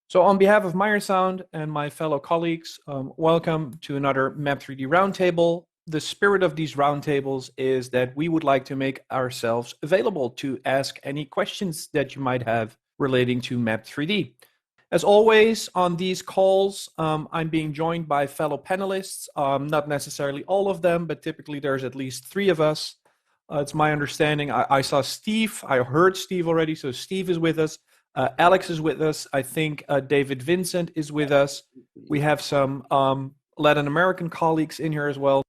So on behalf of Meyersound and my fellow colleagues, welcome to another Mapp 3D Roundtable. The spirit of these roundtables is that we would like to make ourselves available to ask any questions that you might have relating to Mapp 3D. As always, on these calls, I'm being joined by fellow panelists, not necessarily all of them, but typically there's at least 3 of us. It's my understanding. I saw Steve, I heard Steve already, so Steve is with us. Alex is with us. I think David Vincent is with us. We have some Latin American colleagues in here as well.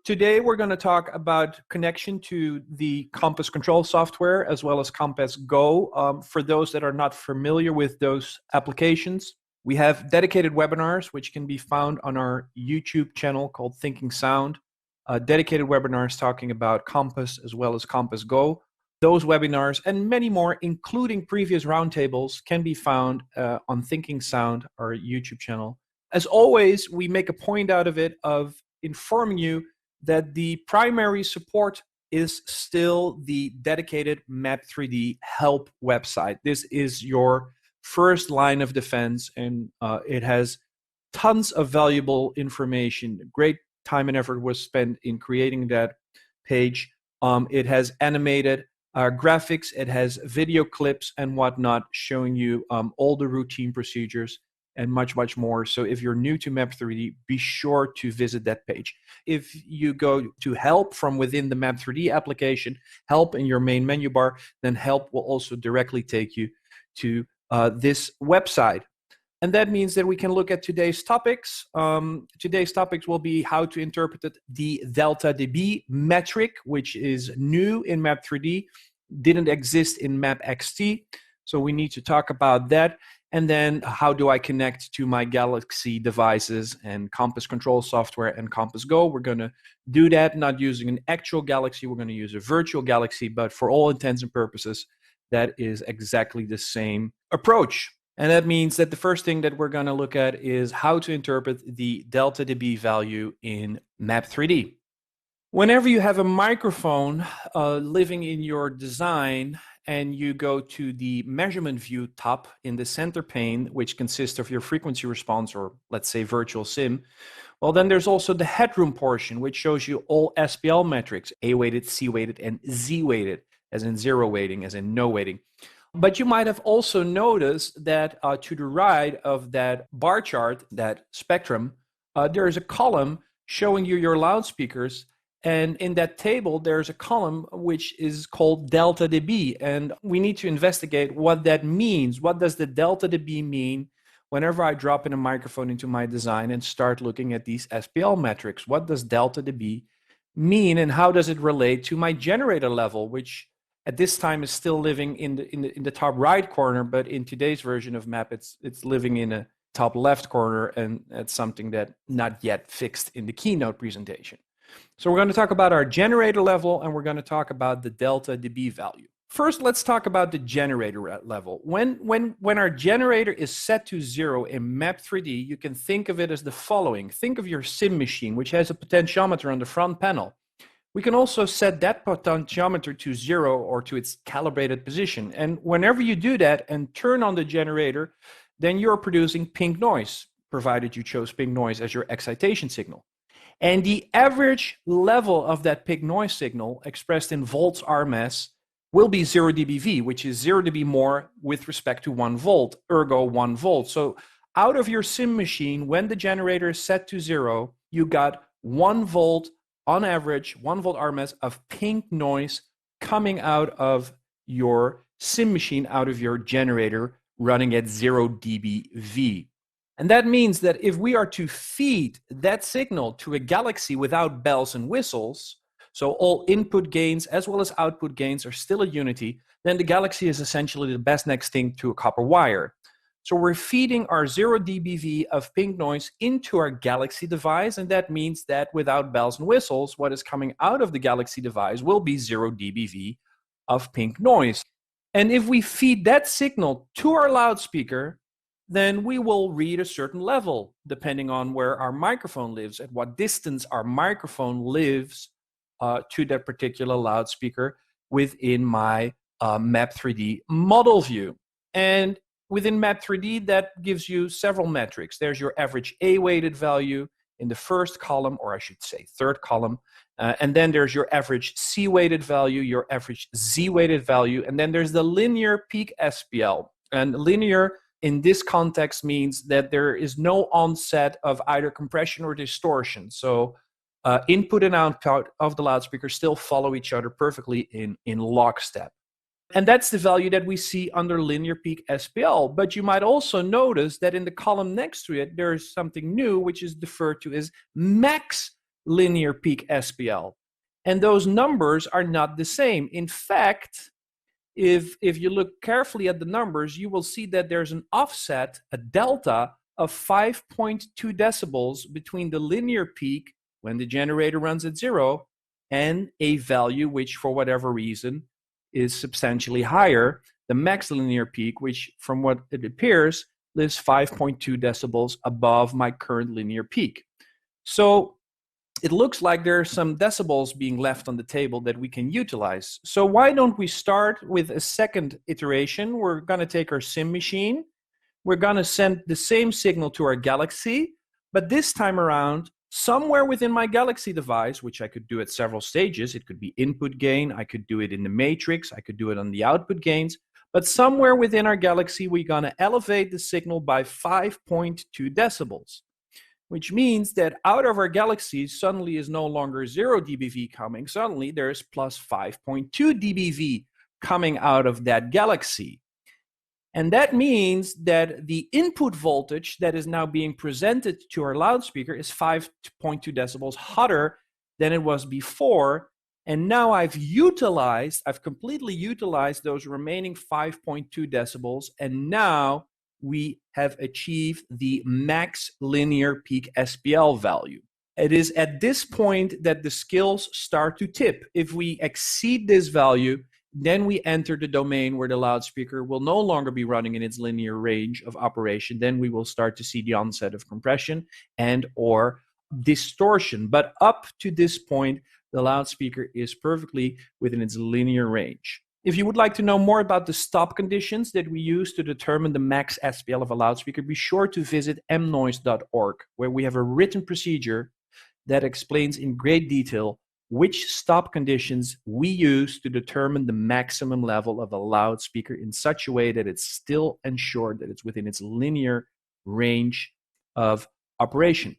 Today, we're going to talk about connection to the Compass control software as well as Compass Go. For those that are not familiar with those applications, we have dedicated webinars, which can be found on our YouTube channel called Thinking Sound. Dedicated webinars talking about Compass as well as Compass Go. Those webinars and many more, including previous roundtables, can be found on Thinking Sound, our YouTube channel. As always, we make a point out of it of informing you that the primary support is still the dedicated Mapp 3D help website. This is your first line of defense, and it has tons of valuable information. Great time and effort was spent in creating that page. It has animated graphics, it has video clips and whatnot showing you all the routine procedures and much, much more. So if you're new to Mapp 3D, be sure to visit that page. If you go to help from within the Mapp 3D application, help in your main menu bar, then help will also directly take you to this website. And that means that we can look at today's topics. Today's topics will be how to interpret the delta dB metric, which is new in Mapp 3D, didn't exist in Mapp XT. So we need to talk about that. And then how do I connect to my Galaxy devices and Compass control software and Compass Go? We're going to do that not using an actual Galaxy. We're going to use a virtual Galaxy, but for all intents and purposes, that is exactly the same approach. And that means that the first thing that we're going to look at is how to interpret the delta dB value in Mapp 3D. Whenever you have a microphone living in your design and you go to the measurement view tab in the center pane, which consists of your frequency response, or let's say virtual sim, well, then there's also the headroom portion, which shows you all Spl metrics, A-weighted, C-weighted, and Z-weighted, as in zero weighting, as in no weighting. But you might have also noticed that to the right of that bar chart, that spectrum, there is a column showing you your loudspeakers. And in that table, there's a column which is called delta dB. And we need to investigate what that means. What does the delta dB mean whenever I drop in a microphone into my design and start looking at these Spl metrics? What does delta dB mean, and how does it relate to my generator level, which at this time is still living in the top right corner, but in today's version of Mapp, it's living in a top left corner, and it's something that not yet fixed in the keynote presentation. So we're going to talk about our generator level, and we're going to talk about the delta dB value. First, let's talk about the generator level. When our generator is set to 0 in Mapp 3D, you can think of it as the following. Think of your sim machine, which has a potentiometer on the front panel. We can also set that potentiometer to 0 or to its calibrated position. And whenever you do that and turn on the generator, then you're producing pink noise, provided you chose pink noise as your excitation signal. And the average level of that pink noise signal, expressed in volts RMS, will be 0 dBV, which is 0 dB more with respect to 1 volt, ergo 1 volt. So out of your sim machine, when the generator is set to 0, you got 1 volt on average, 1 volt RMS of pink noise coming out of your sim machine, out of your generator running at 0 dBV. And that means that if we are to feed that signal to a Galaxy without bells and whistles, so all input gains as well as output gains are still a unity, then the Galaxy is essentially the best next thing to a copper wire. So we're feeding our 0 dBV of pink noise into our Galaxy device, and that means that without bells and whistles, what is coming out of the Galaxy device will be 0 dBV of pink noise. And if we feed that signal to our loudspeaker, then we will read a certain level, depending on where our microphone lives, at what distance our microphone lives to that particular loudspeaker within my Mapp 3D model view. And within Map3D, that gives you several metrics. There's your average A-weighted value in the first column, or I should say third column. And then there's your average C-weighted value, your average Z-weighted value, and then there's the Linear Peak Spl. And linear in this context means that there is no onset of either compression or distortion. So input and output of the loudspeaker still follow each other perfectly in lockstep. And that's the value that we see under Linear Peak Spl. But you might also notice that in the column next to it, there is something new, which is referred to as max Linear Peak Spl. And those numbers are not the same. In fact, if you look carefully at the numbers, you will see that there's an offset, a delta of 5.2 decibels between the linear peak when the generator runs at 0 and a value which, for whatever reason, is substantially higher, the max linear peak, which from what it appears lives 5.2 decibels above my current linear peak. So it looks like there are some decibels being left on the table that we can utilize. So why don't we start with a second iteration? We're going to take our sim machine. We're going to send the same signal to our Galaxy, but this time around, somewhere within my Galaxy device, which I could do at several stages, it could be input gain, I could do it in the matrix, I could do it on the output gains, but somewhere within our Galaxy, we're going to elevate the signal by 5.2 decibels, which means that out of our Galaxy suddenly is no longer 0 dBV coming, suddenly there's plus 5.2 dBV coming out of that Galaxy. And that means that the input voltage that is now being presented to our loudspeaker is 5.2 decibels hotter than it was before. And now I've completely utilized those remaining 5.2 decibels. And now we have achieved the max linear peak Spl value. It is at this point that the scales start to tip. If we exceed this value, then we enter the domain where the loudspeaker will no longer be running in its linear range of operation. Then we will start to see the onset of compression and or distortion. But up to this point, the loudspeaker is perfectly within its linear range. If you would like to know more about the stop conditions that we use to determine the max Spl of a loudspeaker, be sure to visit mnoise.org, where we have a written procedure that explains in great detail which stop conditions we use to determine the maximum level of a loudspeaker in such a way that it's still ensured that it's within its linear range of operation.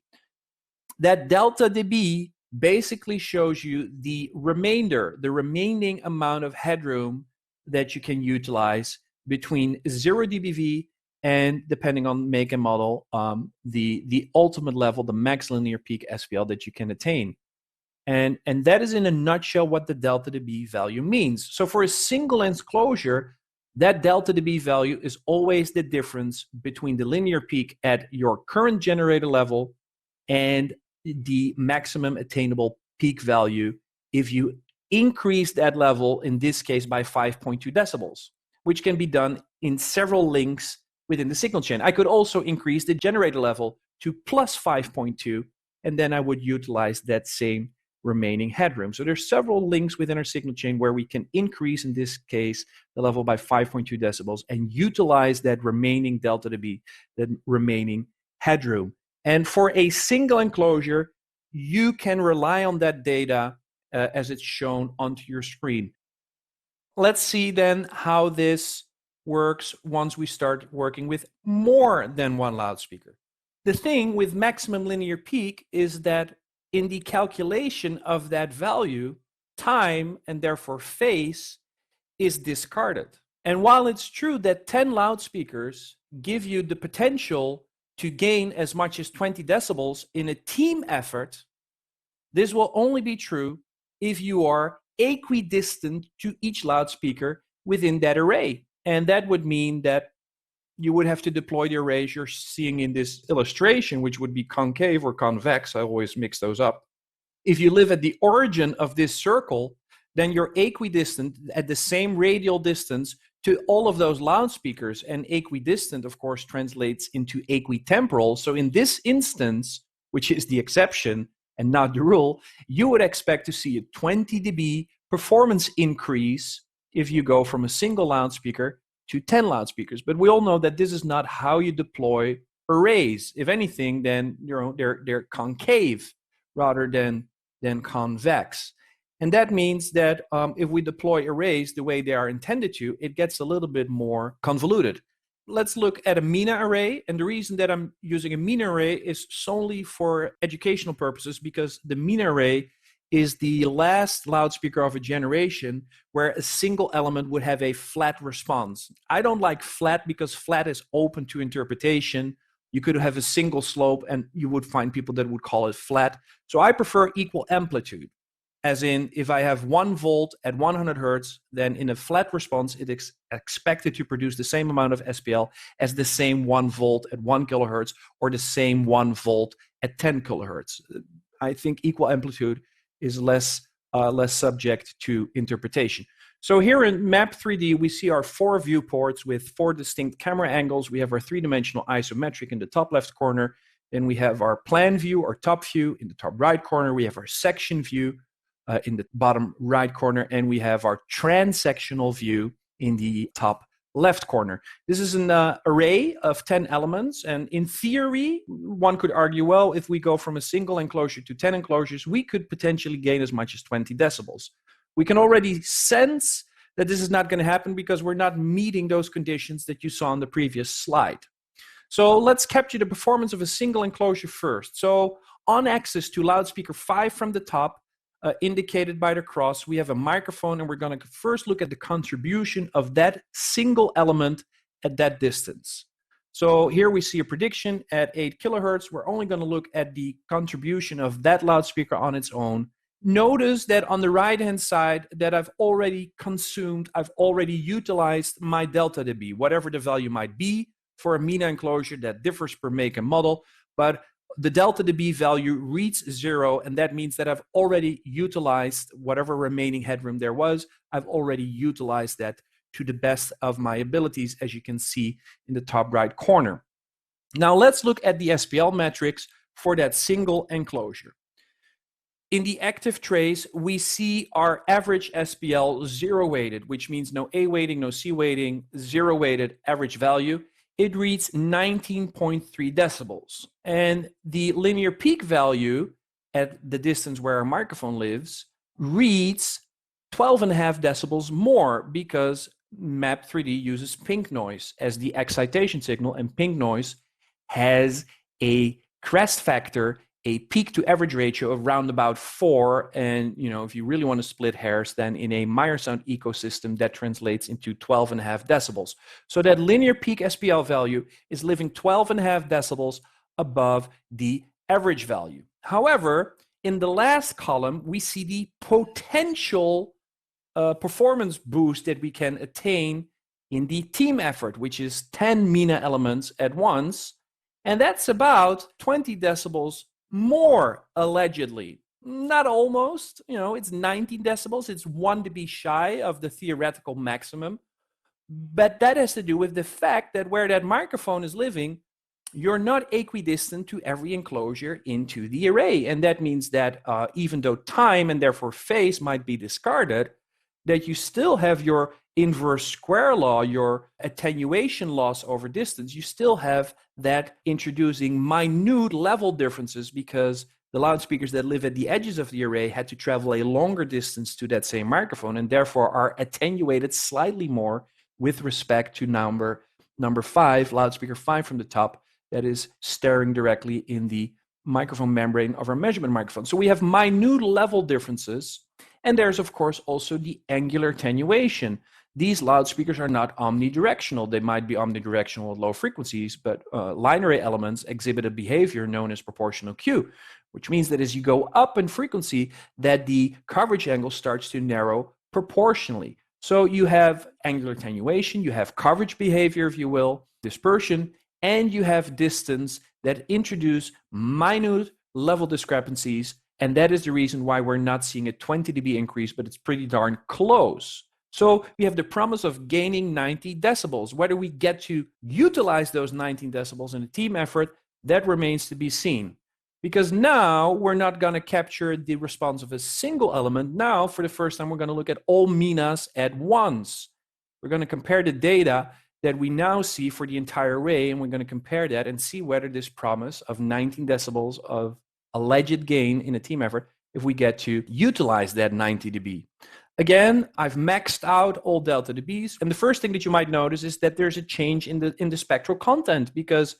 That delta dB basically shows you the remaining amount of headroom that you can utilize between 0 dBV and, depending on make and model, the ultimate level, the max linear peak Spl that you can attain. And that is in a nutshell what the delta dB value means. So for a single enclosure, that delta dB value is always the difference between the linear peak at your current generator level and the maximum attainable peak value if you increase that level, in this case by 5.2 decibels, which can be done in several links within the signal chain. I could also increase the generator level to plus 5.2, and then I would utilize that same remaining headroom. So there's several links within our signal chain where we can increase, in this case, the level by 5.2 decibels and utilize that remaining delta dB, that remaining headroom. And for a single enclosure, you can rely on that data as it's shown onto your screen. Let's see then how this works once we start working with more than one loudspeaker. The thing with maximum linear peak is that in the calculation of that value, time and therefore phase is discarded. And while it's true that 10 loudspeakers give you the potential to gain as much as 20 decibels in a team effort, this will only be true if you are equidistant to each loudspeaker within that array. And that would mean that you would have to deploy the arrays you're seeing in this illustration, which would be concave or convex. I always mix those up. If you live at the origin of this circle, then you're equidistant at the same radial distance to all of those loudspeakers. And equidistant, of course, translates into equitemporal. So in this instance, which is the exception and not the rule, you would expect to see a 20 dB performance increase if you go from a single loudspeaker to 10 loudspeakers. But we all know that this is not how you deploy arrays. If anything, then they're concave rather than convex. And that means that if we deploy arrays the way they are intended to, it gets a little bit more convoluted. Let's look at a MENA array. And the reason that I'm using a MENA array is solely for educational purposes, because the MENA array is the last loudspeaker of a generation where a single element would have a flat response. I don't like flat because flat is open to interpretation. You could have a single slope and you would find people that would call it flat. So I prefer equal amplitude. As in, if I have 1 volt at 100 hertz, then in a flat response, it is expected to produce the same amount of SPL as the same 1 volt at 1 kilohertz or the same 1 volt at 10 kilohertz. I think equal amplitude is less subject to interpretation. So here in Mapp 3D, we see our 4 viewports with 4 distinct camera angles. We have our 3-dimensional isometric in the top left corner. Then we have our plan view or top view in the top right corner. We have our section view in the bottom right corner, and we have our transsectional view in the top left corner. This is an array of 10 elements, and in theory, one could argue, well, if we go from a single enclosure to 10 enclosures, we could potentially gain as much as 20 decibels. We can already sense that this is not going to happen because we're not meeting those conditions that you saw on the previous slide. So let's capture the performance of a single enclosure first. So on axis to loudspeaker 5 from the top, indicated by the cross, we have a microphone, and we're going to first look at the contribution of that single element at that distance. So here we see a prediction at 8 kilohertz. We're only going to look at the contribution of that loudspeaker on its own. Notice that on the right-hand side that I've already utilized my delta dB, whatever the value might be for a MENA enclosure that differs per make and model, but the delta dB value reads 0, and that means that I've already utilized whatever remaining headroom there was. I've already utilized that to the best of my abilities, as you can see in the top right corner. Now let's look at the Spl metrics for that single enclosure. In the active trace, we see our average SPL 0 weighted, which means no A weighting, no C weighting, 0 weighted average value. It reads 19.3 decibels. And the linear peak value at the distance where our microphone lives reads 12.5 decibels more, because Mapp 3D uses pink noise as the excitation signal, and pink noise has a crest factor, a peak to average ratio of round about 4. And if you really want to split hairs, then in a Meyer sound ecosystem, that translates into 12.5 decibels. So that linear peak SPL value is living 12.5 decibels above the average value. However, in the last column, we see the potential performance boost that we can attain in the team effort, which is 10 MENA elements at once. And that's about 20 decibels more, allegedly. Not almost, it's 19 decibels. It's 1 dB shy of the theoretical maximum. But that has to do with the fact that where that microphone is living, you're not equidistant to every enclosure into the array. And that means that even though time and therefore phase might be discarded, that you still have your inverse square law, your attenuation loss over distance. You still have that introducing minute level differences, because the loudspeakers that live at the edges of the array had to travel a longer distance to that same microphone, and therefore are attenuated slightly more with respect to number 5, loudspeaker 5 from the top, that is staring directly in the microphone membrane of our measurement microphone. So we have minute level differences. And there's, of course, also the angular attenuation. These loudspeakers are not omnidirectional. They might be omnidirectional at low frequencies, but line array elements exhibit a behavior known as proportional Q, which means that as you go up in frequency, that the coverage angle starts to narrow proportionally. So you have angular attenuation, you have coverage behavior, if you will, dispersion, and you have distance that introduce minute level discrepancies. And that is the reason why we're not seeing a 20 dB increase, but it's pretty darn close. So we have the promise of gaining 90 decibels. Whether we get to utilize those 19 decibels in a team effort, that remains to be seen. Because now we're not going to capture the response of a single element. Now, for the first time, we're going to look at all MENAs at once. We're going to compare the data that we now see for the entire array, and we're going to compare that and see whether this promise of 19 decibels of alleged gain in a team effort, if we get to utilize that 90 dB. Again, I've maxed out all delta dBs, and the first thing that you might notice is that there's a change in the spectral content, because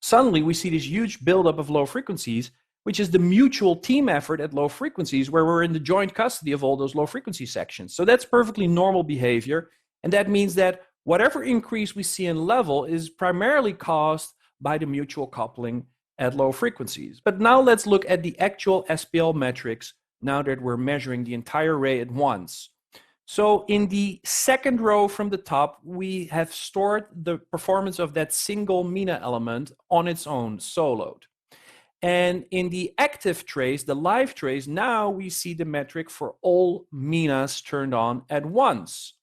suddenly we see this huge buildup of low frequencies, which is the mutual team effort at low frequencies, where we're in the joint custody of all those low frequency sections. So that's perfectly normal behavior, and that means that whatever increase we see in level is primarily caused by the mutual coupling at low frequencies. But now let's look at the actual Spl metrics now that we're measuring the entire array at once. So in the second row from the top, we have stored the performance of that single mina element on its own, soloed. And in the active trace, the live trace, now we see the metric for all minas turned on at once.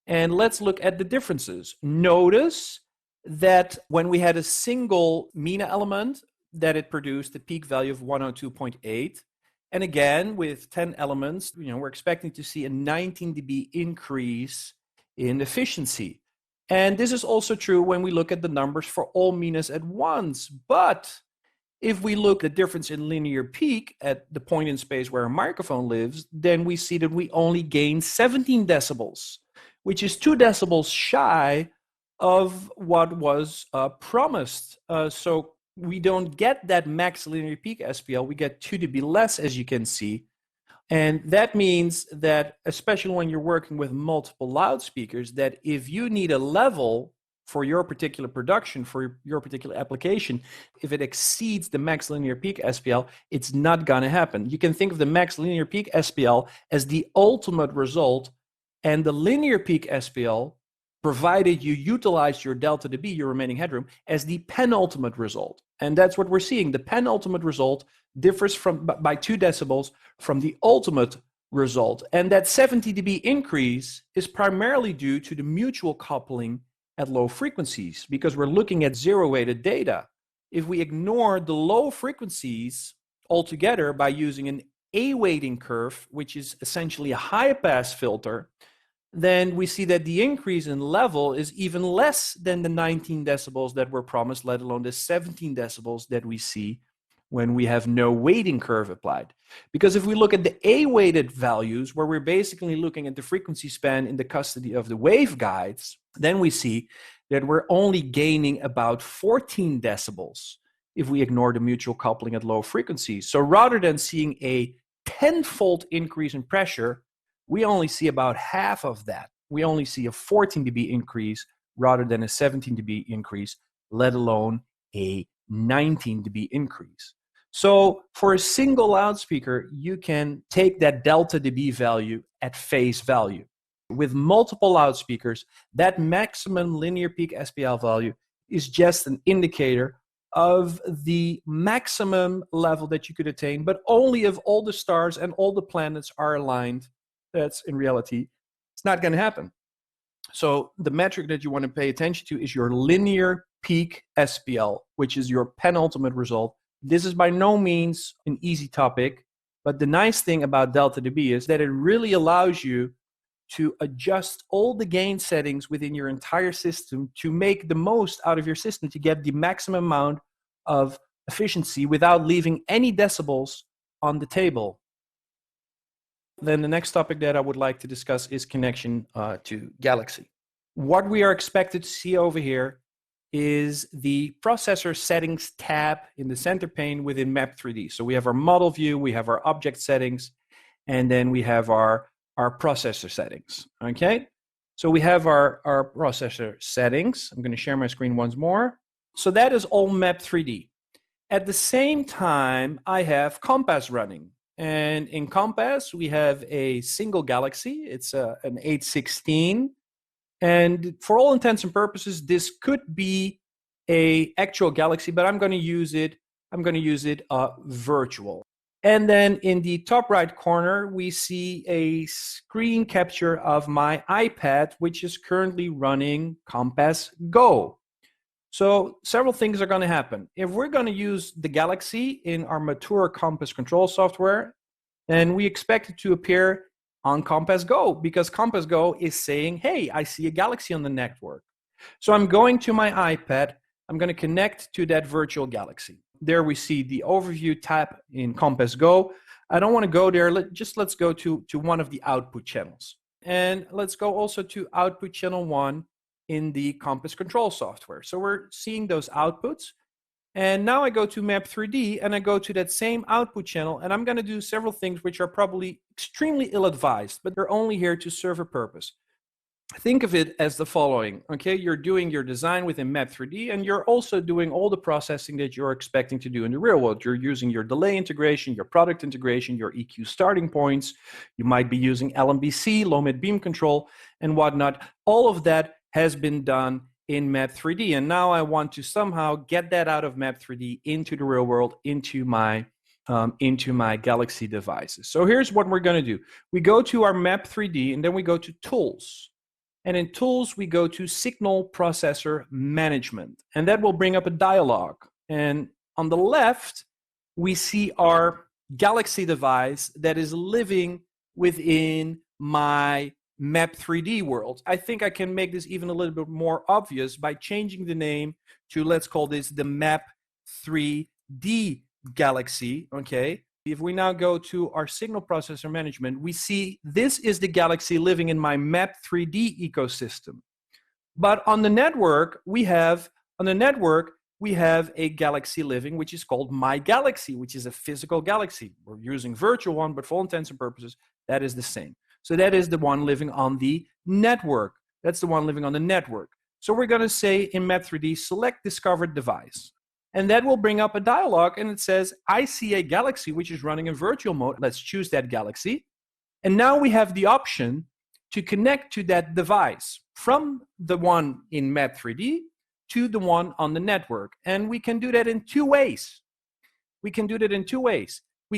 And let's look at the differences. Notice that when we had a single mina element, that it produced a peak value of 102.8. And again, with 10 elements, we're expecting to see a 19 dB increase in efficiency. And this is also true when we look at the numbers for all minas at once. But if we look at the difference in linear peak at the point in space where a microphone lives, then we see that we only gain 17 decibels, which is 2 decibels shy of what was promised. So we don't get that max linear peak Spl, we get 2 dB less, as you can see. And that means that, especially when you're working with multiple loudspeakers, that if you need a level for your particular production, for your particular application, if it exceeds the max linear peak Spl, it's not going to happen. You can think of the max linear peak Spl as the ultimate result, and the linear peak Spl, provided you utilize your delta dB, your remaining headroom, as the penultimate result. And that's what we're seeing. The penultimate result differs by 2 decibels from the ultimate result. And that 70 dB increase is primarily due to the mutual coupling at low frequencies, because we're looking at zero-weighted data. If we ignore the low frequencies altogether by using an A-weighting curve, which is essentially a high-pass filter, then we see that the increase in level is even less than the 19 decibels that were promised, let alone the 17 decibels that we see when we have no weighting curve applied. Because if we look at the A-weighted values, where we're basically looking at the frequency span in the custody of the waveguides, then we see that we're only gaining about 14 decibels if we ignore the mutual coupling at low frequencies. So rather than seeing a 10-fold increase in pressure, we only see about half of that. We only see a 14 dB increase rather than a 17 dB increase, let alone a 19 dB increase. So for a single loudspeaker, you can take that delta dB value at face value. With multiple loudspeakers, that maximum linear peak Spl value is just an indicator of the maximum level that you could attain, but only if all the stars and all the planets are aligned. That's in reality, it's not going to happen. So the metric that you want to pay attention to is your linear peak Spl, which is your penultimate result. This is by no means an easy topic, but the nice thing about delta dB is that it really allows you to adjust all the gain settings within your entire system to make the most out of your system to get the maximum amount of efficiency without leaving any decibels on the table. Then the next topic that I would like to discuss is connection to Galaxy. What we are expected to see over here is the processor settings tab in the center pane within Mapp 3D. So we have our model view, we have our object settings, and then we have our processor settings, okay? So we have our processor settings. I'm going to share my screen once more. So that is all Mapp 3D. At the same time, I have Compass running. And in Compass, we have a single Galaxy. It's an 816. And for all intents and purposes, this could be a actual Galaxy, but I'm going to use it virtual. And then in the top right corner, we see a screen capture of my iPad, which is currently running Compass Go. So several things are going to happen. If we're going to use the Galaxy in our mature Compass control software, then we expect it to appear on Compass Go, because Compass Go is saying, hey, I see a galaxy on the network. So I'm going to my iPad, I'm going to connect to that virtual galaxy. There we see the overview tab in Compass Go. I don't want to go there, let's go to one of the output channels. And let's go also to output channel 1 in the Compass control software. So we're seeing those outputs. And now I go to Mapp 3D and I go to that same output channel, and I'm going to do several things which are probably extremely ill-advised, but they're only here to serve a purpose. Think of it as the following, okay? You're doing your design within Mapp 3D, and you're also doing all the processing that you're expecting to do in the real world. You're using your delay integration, your product integration, your EQ starting points. You might be using LMBC, low mid beam control, and whatnot. All of that has been done in Mapp 3D, and now I want to somehow get that out of Mapp 3D into the real world, into my Galaxy devices. So here's what we're going to do. We go to our Mapp 3D, and then we go to Tools. And in Tools, we go to Signal Processor Management, and that will bring up a dialog. And on the left, we see our Galaxy device that is living within my Mapp 3D world. I think I can make this even a little bit more obvious by changing the name to, let's call this the Mapp 3D Galaxy, okay? If we now go to our signal processor management, we see this is the galaxy living in my Mapp 3D ecosystem. But on the network, we have a galaxy living, which is called My Galaxy, which is a physical galaxy. We're using virtual one, but for all intents and purposes, that is the same. So that is the one living on the network. That's the one living on the network. So we're going to say in Mapp 3D, select discovered device. And that will bring up a dialog, and it says, I see a galaxy which is running in virtual mode. Let's choose that galaxy. And now we have the option to connect to that device from the one in Mapp 3D to the one on the network. And we can do that in two ways. We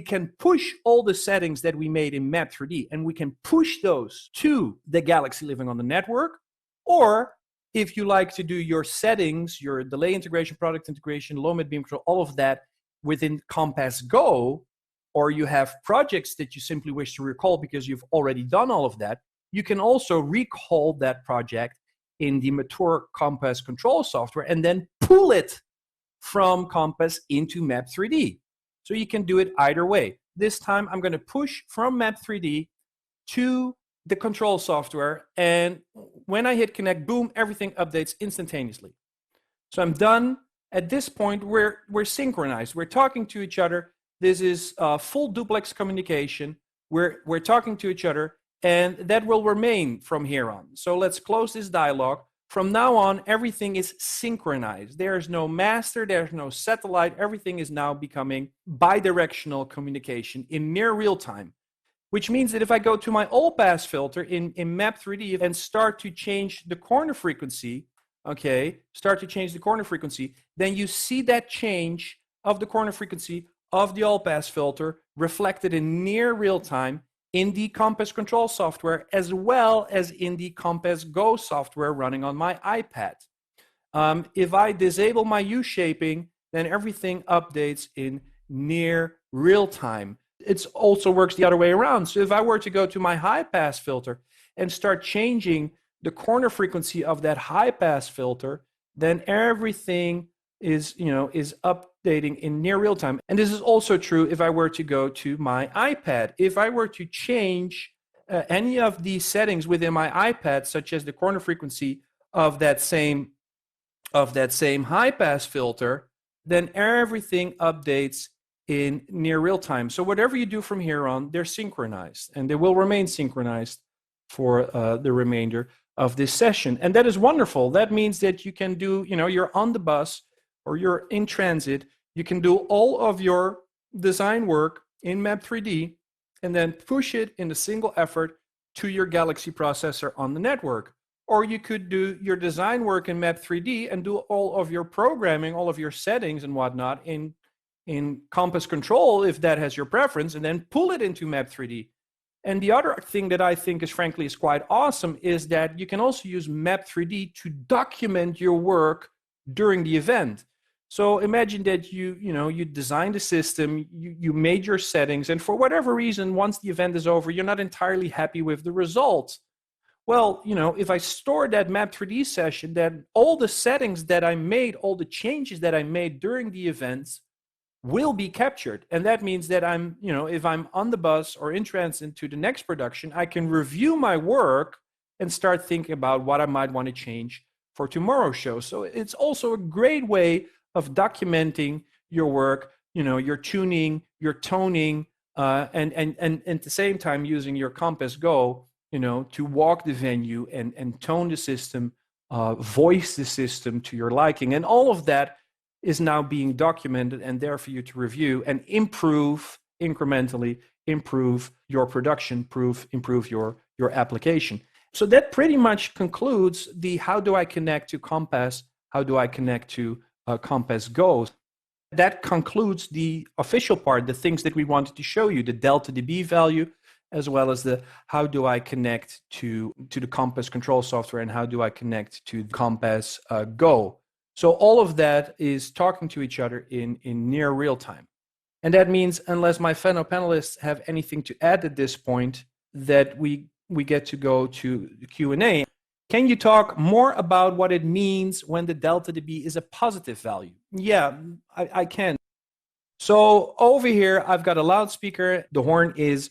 can push all the settings that we made in Mapp 3D, and we can push those to the galaxy living on the network. Or if you like to do your settings, your delay integration, product integration, low mid beam control, all of that within Compass Go, or you have projects that you simply wish to recall because you've already done all of that, you can also recall that project in the mature Compass control software and then pull it from Compass into Mapp 3D. So you can do it either way. This time I'm going to push from Mapp 3D to the control software, and when I hit connect, boom, everything updates instantaneously. So I'm done. At this point, we're synchronized. We're talking to each other. This is full duplex communication. We're talking to each other, and that will remain from here on. So let's close this dialog. From now on, everything is synchronized. There's no master, there's no satellite. Everything is now becoming bidirectional communication in near real time, which means that if I go to my all-pass filter in Mapp 3D and start to change the corner frequency, okay, then you see that change of the corner frequency of the all-pass filter reflected in near real time in the Compass control software, as well as in the Compass Go software running on my iPad. If I disable my U-shaping, then everything updates in near real time. It also works the other way around. So if I were to go to my high-pass filter and start changing the corner frequency of that high-pass filter, then everything is updating in near real time. And this is also true if I were to go to my iPad. If I were to change any of the settings within my iPad, such as the corner frequency of that same high-pass filter, then everything updates in near real time. So whatever you do from here on, they're synchronized, and they will remain synchronized for the remainder of this session. And that is wonderful. That means that you can do, you're on the bus or you're in transit, you can do all of your design work in Mapp 3D and then push it in a single effort to your Galaxy processor on the network. Or you could do your design work in Mapp 3D and do all of your programming, all of your settings and whatnot in Compass Control, if that has your preference, and then pull it into Mapp 3D. And the other thing that I think is quite awesome is that you can also use Mapp 3D to document your work during the event. So imagine that you designed a system, you made your settings, and for whatever reason, once the event is over, you're not entirely happy with the results. Well, if I store that Map 3D session, then all the settings that I made, all the changes that I made during the events will be captured. And that means that if I'm on the bus or in transit to the next production, I can review my work and start thinking about what I might want to change for tomorrow's show. So it's also a great way of documenting your work, your tuning, your toning, and at the same time using your Compass Go, to walk the venue and tone the system, voice the system to your liking. And all of that is now being documented and there for you to review and incrementally improve your production, improve your application. So that pretty much concludes the how do I connect to Compass, how do I connect to Compass Go. That concludes the official part, the things that we wanted to show you, the delta dB value, as well as the how do I connect to the Compass control software and how do I connect to Compass Go. So all of that is talking to each other in near real time. And that means, unless my fellow panelists have anything to add at this point, that we get to go to the Q&A. Can you talk more about what it means when the delta dB is a positive value? Yeah, I can. So over here, I've got a loudspeaker. The horn is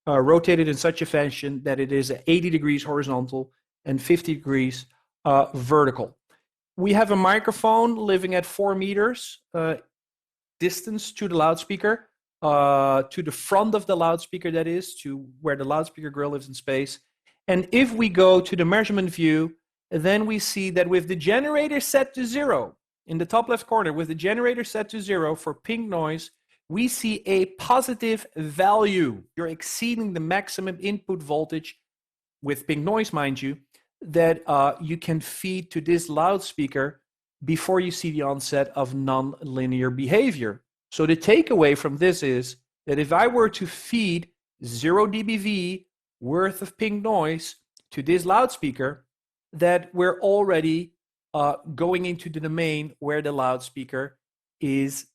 rotated in such a fashion that it is 80 degrees horizontal and 50 degrees vertical. We have a microphone living at 4 meters distance to the loudspeaker, to the front of the loudspeaker, that is, to where the loudspeaker grill lives in space. And if we go to the measurement view, then we see that with the generator set to 0, in the top left corner, with the generator set to 0 for pink noise, we see a positive value. You're exceeding the maximum input voltage with pink noise, mind you, that you can feed to this loudspeaker before you see the onset of non-linear behavior. So the takeaway from this is that if I were to feed 0 dBV worth of pink noise to this loudspeaker, that we're already going into the domain where the loudspeaker is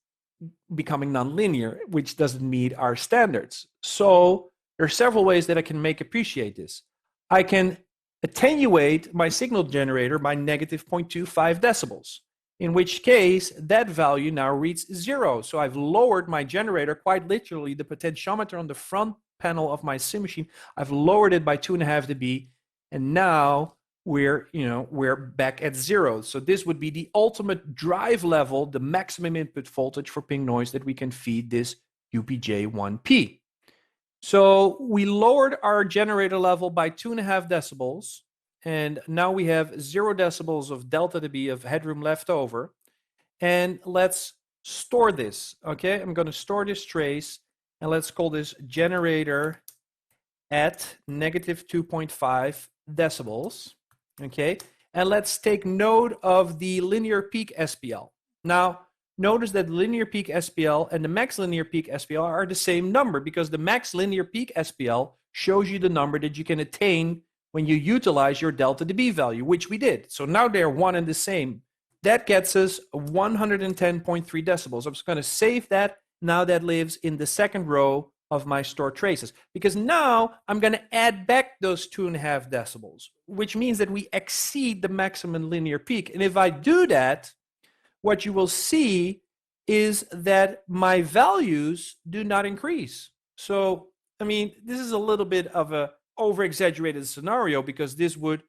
becoming non-linear, which doesn't meet our standards. So there are several ways that I can appreciate this. I can attenuate my signal generator by negative 0.25 decibels, in which case that value now reads 0. So I've lowered my generator, quite literally the potentiometer on the front panel of my sim machine, I've lowered it by 2.5 dB, and now we're back at 0. So this would be the ultimate drive level, the maximum input voltage for pink noise that we can feed this UPJ1P. So we lowered our generator level by 2.5 decibels, and now we have 0 decibels of delta dB of headroom left over. And let's store this, okay? I'm going to store this trace, and let's call this generator at negative 2.5 decibels, okay? And let's take note of the Linear Peak Spl. Now, notice that Linear Peak Spl and the Max Linear Peak Spl are the same number, because the Max Linear Peak Spl shows you the number that you can attain when you utilize your delta dB value, which we did. So now they're one and the same. That gets us 110.3 decibels. I'm just going to save that. Now that lives in the second row of my stored traces, because now I'm going to add back those 2.5 decibels, which means that we exceed the maximum linear peak. And if I do that, what you will see is that my values do not increase. So, I mean, this is a little bit of a over-exaggerated scenario, because this would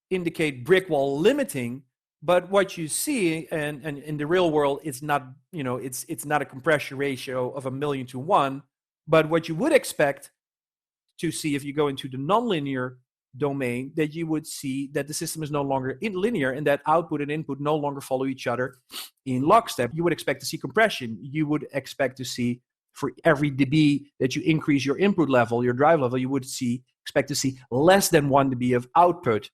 indicate brick wall limiting. But what you see, and in the real world, it's not, it's not a compression ratio of 1,000,000 to 1. But what you would expect to see if you go into the nonlinear domain, that you would see that the system is no longer linear, and that output and input no longer follow each other in lockstep. You would expect to see compression. You would expect to see, for every dB that you increase your input level, your drive level, you would expect to see less than 1 dB of output,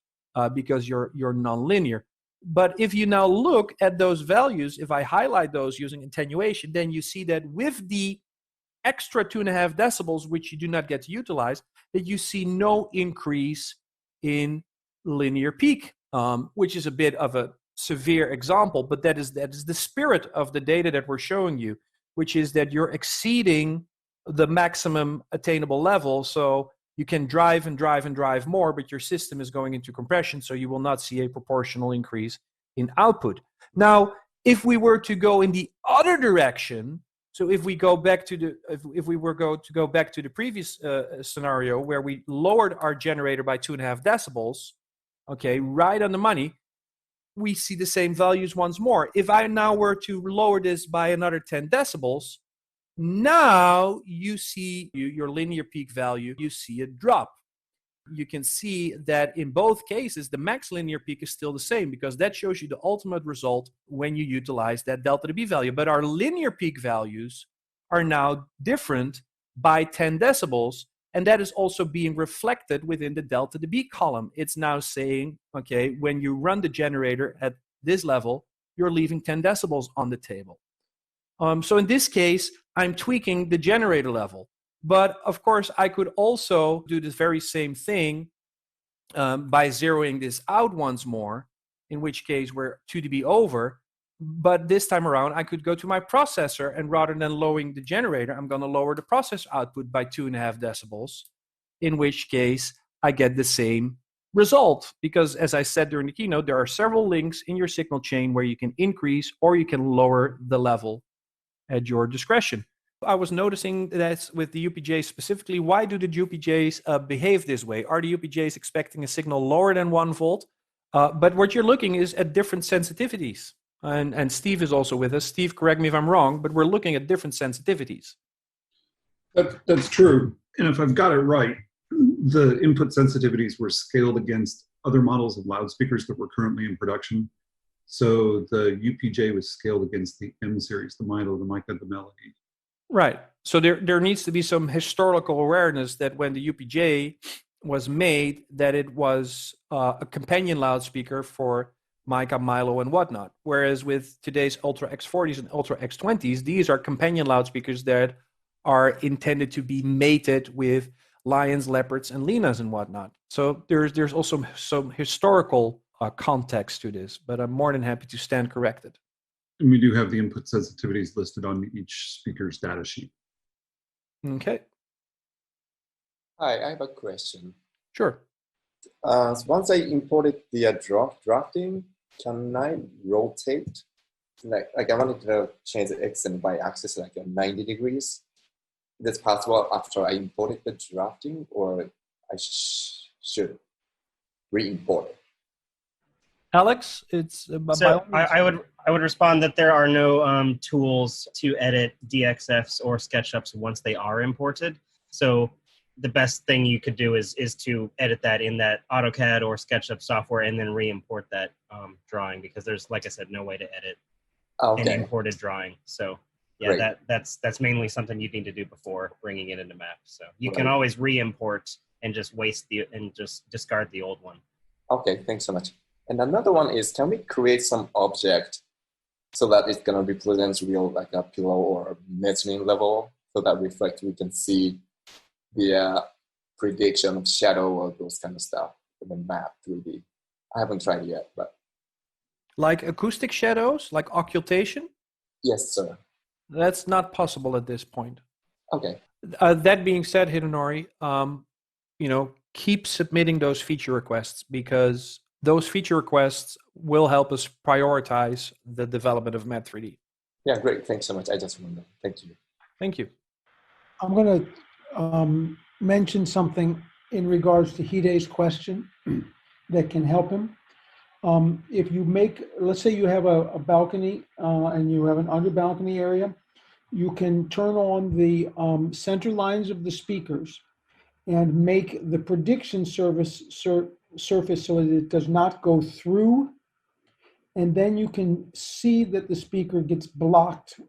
because you're nonlinear. But if you now look at those values, if I highlight those using attenuation, then you see that with the extra 2.5 decibels, which you do not get to utilize, that you see no increase in linear peak, which is a bit of a severe example, but that is the spirit of the data that we're showing you, which is that you're exceeding the maximum attainable level. So you can drive and drive and drive more, but your system is going into compression, so you will not see a proportional increase in output. Now, if we were to go in the other direction, so if we go back to the if we were to go back to the previous scenario where we lowered our generator by 2.5 decibels, okay, right on the money, we see the same values once more. If I now were to lower this by another 10 decibels, now you see your linear peak value, you see a drop. You can see that in both cases, the max linear peak is still the same, because that shows you the ultimate result when you utilize that delta dB value. But our linear peak values are now different by 10 decibels, and that is also being reflected within the delta dB column. It's now saying, okay, when you run the generator at this level, you're leaving 10 decibels on the table. So in this case, I'm tweaking the generator level. But of course, I could also do this very same thing by zeroing this out once more, in which case we're 2 dB over. But this time around, I could go to my processor, and rather than lowering the generator, I'm going to lower the processor output by 2.5 decibels, in which case I get the same result. Because as I said during the keynote, there are several links in your signal chain where you can increase or you can lower the level at your discretion. I was noticing that with the UPJs specifically, why do the UPJs behave this way? Are the UPJs expecting a signal lower than 1 volt? But what you're looking is at different sensitivities. And Steve is also with us. Steve, correct me if I'm wrong, but we're looking at different sensitivities. That's true. And if I've got it right, the input sensitivities were scaled against other models of loudspeakers that were currently in production. So the UPJ was scaled against the M series, the Milo, the Mica, the Melody. Right. So there needs to be some historical awareness that when the UPJ was made, that it was a companion loudspeaker for Mica, Milo, and whatnot. Whereas with today's Ultra X40s and Ultra X20s, these are companion loudspeakers that are intended to be mated with lions, leopards, and linas and whatnot. So there's also some historical context to this, but I'm more than happy to stand corrected. And we do have the input sensitivities listed on each speaker's data sheet. Okay. Hi, I have a question. Sure. So once I imported the drafting, can I rotate? Like I wanted to change the X and Y axis like 90 degrees. Is it possible after I imported the drafting, or I should re-import it? Alex, it's so I would respond that there are no tools to edit DXFs or SketchUps once they are imported. So the best thing you could do is to edit that in that AutoCAD or SketchUp software and then re-import that drawing, because there's, like I said, no way to edit an imported drawing. So yeah, that's mainly something you need to do before bringing it into Mapp. So you can always re-import and just just discard the old one. Okay, thanks so much. And another one is, can we create some object so that it's going to represent real, like a pillow or mezzanine level, so that we can see the prediction of shadow or those kind of stuff in the Mapp 3D? I haven't tried it yet, but. Like acoustic shadows, like occultation? Yes, sir. That's not possible at this point. Okay. That being said, Hidenori, keep submitting those feature requests, because those feature requests will help us prioritize the development of Mapp 3D. Yeah, great. Thanks so much. I just wondered. Thank you. Thank you. I'm going to mention something in regards to Hide's question that can help him. If you let's say you have a balcony and you have an under balcony area, you can turn on the center lines of the speakers and make the prediction surface so that it does not go through, and then you can see that the speaker gets blocked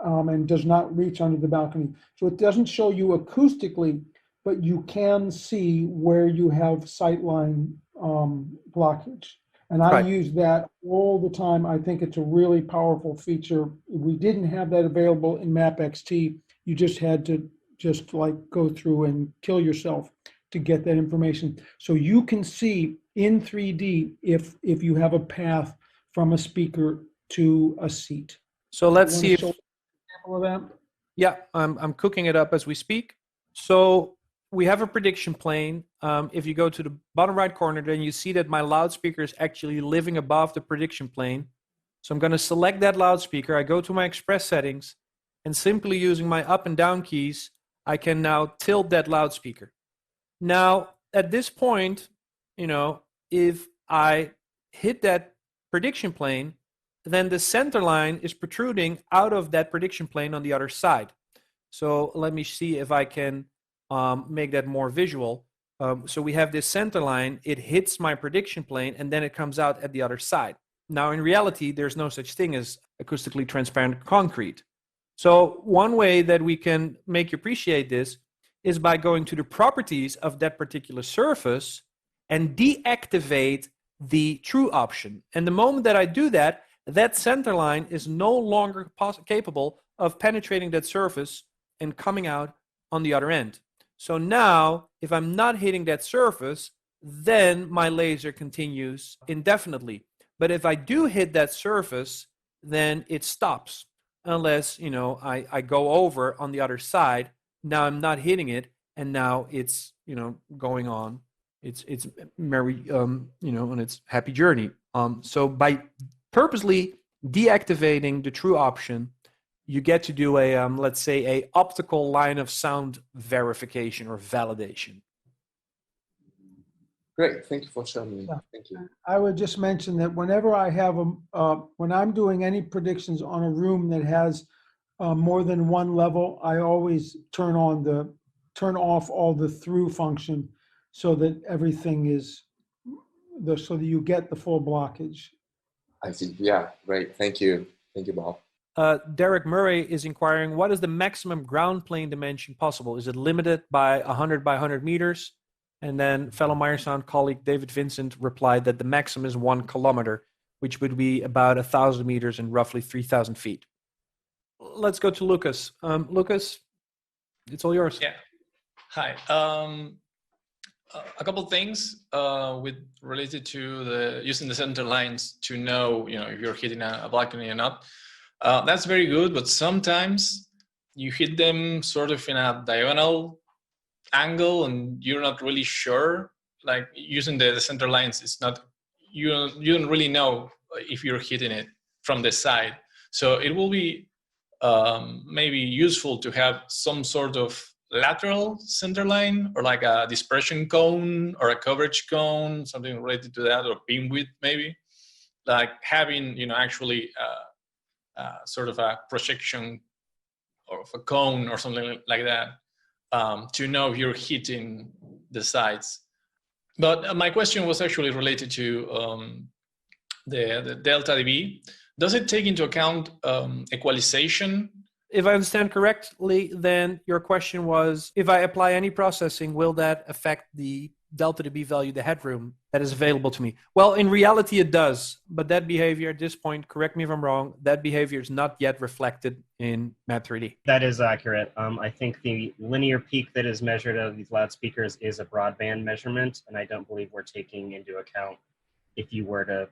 and does not reach under the balcony. So it doesn't show you acoustically, but you can see where you have sightline blockage. And I use that all the time. I think it's a really powerful feature. We didn't have that available in Mapp XT. You just had to go through and kill yourself to get that information. So you can see in 3D if you have a path from a speaker to a seat. So let's see if, Show an example of that? yeah, I'm cooking it up as we speak. So we have a prediction plane. If you go to the bottom right corner, then you see that my loudspeaker is actually living above the prediction plane. So I'm going to select that loudspeaker. I go to my Express settings, and simply using my up and down keys, I can now tilt that loudspeaker. Now, at this point, if I hit that prediction plane, then the center line is protruding out of that prediction plane on the other side. So let me see if I can make that more visual. So we have this center line, it hits my prediction plane, and then it comes out at the other side. Now, in reality, there's no such thing as acoustically transparent concrete. So one way that we can make you appreciate this is by going to the properties of that particular surface and deactivate the true option. And the moment that I do that, that center line is no longer capable of penetrating that surface and coming out on the other end. So now, if I'm not hitting that surface, then my laser continues indefinitely. But if I do hit that surface, then it stops. Unless, I go over on the other side. Now I'm not hitting it, and now it's, going on. It's merry, on its happy journey. So by purposely deactivating the true option, you get to do a, let's say, a optical line of sound verification or validation. Great, thank you for showing me. Yeah. Thank you. I would just mention that whenever I have when I'm doing any predictions on a room that has more than one level, I always turn off all the through function so that everything is so that you get the full blockage. I see. Yeah, great. Thank you. Thank you, Bob. Derek Murray is inquiring, what is the maximum ground plane dimension possible? Is it limited by 100 by 100 meters? And then fellow Meyersound colleague David Vincent replied that the maximum is 1 kilometer, which would be about 1,000 meters and roughly 3,000 feet. Let's go to Lucas. Lucas, it's all yours. Yeah. Hi. A couple of things related to using the center lines to know, if you're hitting a balcony or not. That's very good, but sometimes you hit them sort of in a diagonal angle and you're not really sure. Like using the center lines, it's not, you don't really know if you're hitting it from the side. So it will be maybe useful to have some sort of lateral center line, or like a dispersion cone or a coverage cone, something related to that, or beam width maybe, like having actually sort of a projection or of a cone or something like that, to know if you're hitting the sides. But my question was actually related to the delta dB. Does it take into account equalization? If I understand correctly, then your question was, if I apply any processing, will that affect the delta dB value, the headroom that is available to me? Well, in reality, it does. But that behavior at this point, correct me if I'm wrong, that behavior is not yet reflected in Mapp 3D. That is accurate. I think the linear peak that is measured out of these loudspeakers is a broadband measurement, and I don't believe we're taking into account if you were to,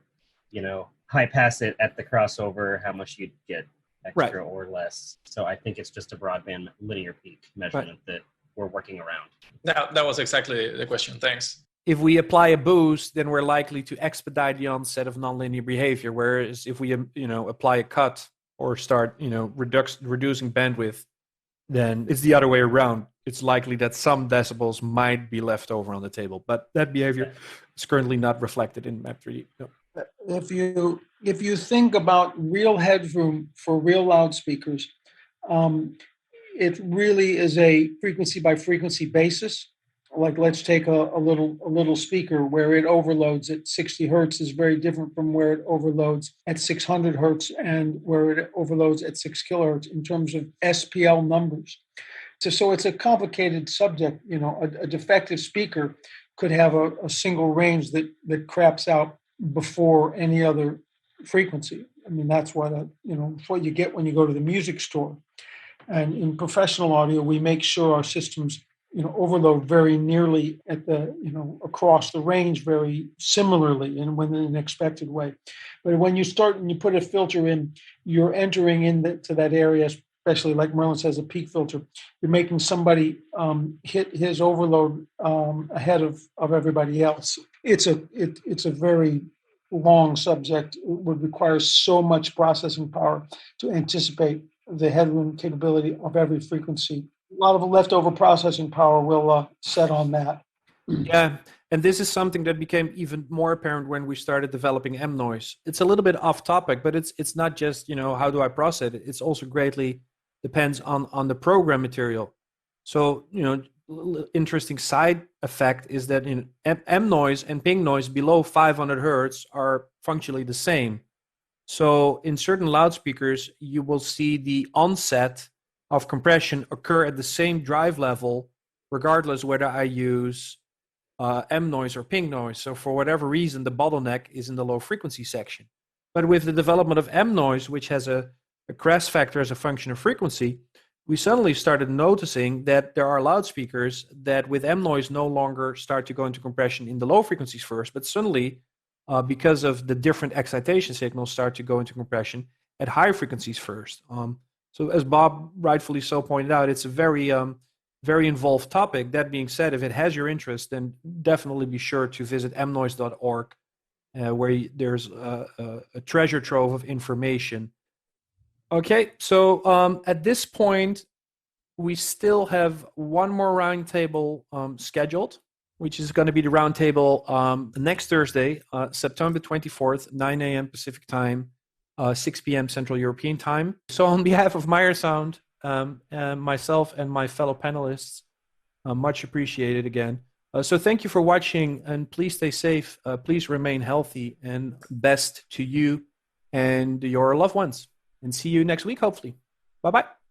high pass it at the crossover, how much you'd get extra or less. So I think it's just a broadband linear peak measurement that we're working around. That was exactly the question. Thanks. If we apply a boost, then we're likely to expedite the onset of nonlinear behavior. Whereas if we, apply a cut or start, reducing bandwidth, then it's the other way around. It's likely that some decibels might be left over on the table, but that behavior is currently not reflected in Mapp 3D. No. If you think about real headroom for real loudspeakers, it really is a frequency by frequency basis. Like, let's take a little speaker where it overloads at 60 hertz is very different from where it overloads at 600 hertz and where it overloads at 6 kilohertz in terms of SPL numbers. So it's a complicated subject. A defective speaker could have a single range that craps out before any other frequency. I mean, that's what what you get when you go to the music store. And in professional audio, we make sure our systems overload very nearly at the, across the range very similarly and in an expected way. But when you start and you put a filter in, you're entering into that area, especially like Merlin says, a peak filter. You're making somebody hit his overload ahead of everybody else. It's a very long subject. It would require so much processing power to anticipate the headroom capability of every frequency. A lot of leftover processing power will set on that. Yeah, and this is something that became even more apparent when we started developing M-Noise. It's a little bit off topic, but it's not just, how do I process it? It's also greatly depends on the program material. So, interesting side effect is that M-Noise and ping noise below 500 hertz are functionally the same. So in certain loudspeakers, you will see the onset of compression occur at the same drive level, regardless whether I use M noise or ping noise. So for whatever reason, the bottleneck is in the low frequency section. But with the development of M noise, which has a crest factor as a function of frequency, we suddenly started noticing that there are loudspeakers that with M noise no longer start to go into compression in the low frequencies first, but suddenly, because of the different excitation signals, start to go into compression at high frequencies first. So as Bob rightfully so pointed out, it's a very, very involved topic. That being said, if it has your interest, then definitely be sure to visit mnoise.org, where there's a treasure trove of information. Okay, so at this point, we still have one more roundtable scheduled, which is going to be the roundtable next Thursday, September 24th, 9 a.m. Pacific time, 6 p.m. Central European time. So on behalf of Meyer Sound, myself and my fellow panelists, much appreciated again. So thank you for watching, and please stay safe. Please remain healthy, and best to you and your loved ones. And see you next week, hopefully. Bye-bye.